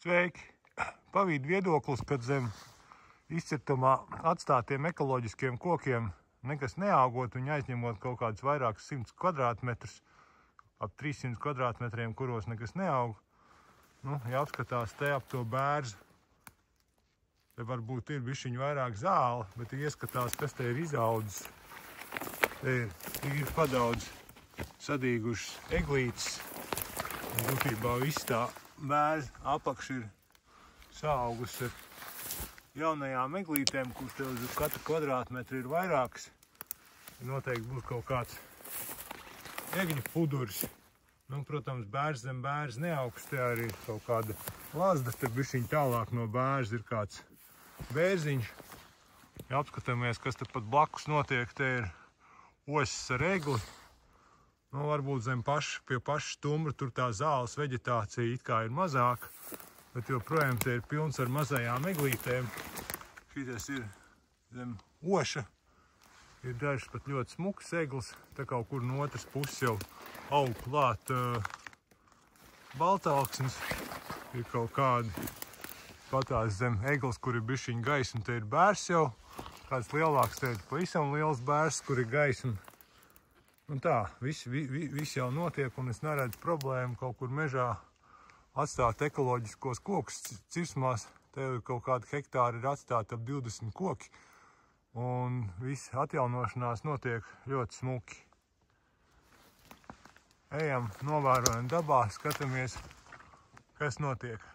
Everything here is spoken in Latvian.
Sveiki! Pavīd viedoklis, kad zem izcirtamā atstātiem ekoloģiskiem kokiem nekas neaugot, viņi aizņemot kaut kādus vairākus 100 kvadrātmetrus, ap 300 kvadrātmetriem, kuros nekas neaug. Nu, jāapskatās te ap to bērzu. Te varbūt ir bišķiņ vairāk zāle, bet ieskatās, kas te ir izaudzis. Te ir padaudz sadīgušas eglītes. Būtībā viss tā bērza apakš ir saaugusi ar jaunajām eglītēm, kuras tev uz katru kvadrātmetru ir vairākas. Noteikti būs kaut kāds egļu puduris. Nu, protams, bērz zem bērz neaugs, te arī ir kaut kāda lazda, te bišķiņ tālāk no bērza ir kāds bērziņš. Ja apskatāmies, kas te pat blakus notiek, te ir osis ar egli. Nu, varbūt zem pie paša stumbra tur tā zāles veģetācija it kā ir mazāka, bet joprojām te ir pilns ar mazajām eglītēm. Šitas ir zem oša. Ir dažas pat ļoti smukas eglis, te kaut kur no otras puses jau aug klāt baltalksnis. Ir kaut kādi patās zem eglis, kur ir bišķiņ gaisma, te ir bērs jau. Kāds lielāks, te ir pavisam liels bērs, kur ir gaisma. Un tā, viss jau notiek, un es neredzu problēmu kaut kur mežā atstāt ekoloģiskos kokus cirsmās. Te jau kaut kādi hektāri ir atstāti ap 20 koki. Un viss atjaunošanās notiek ļoti smuki. Ejam, novērojam dabā, skatāmies, kas notiek.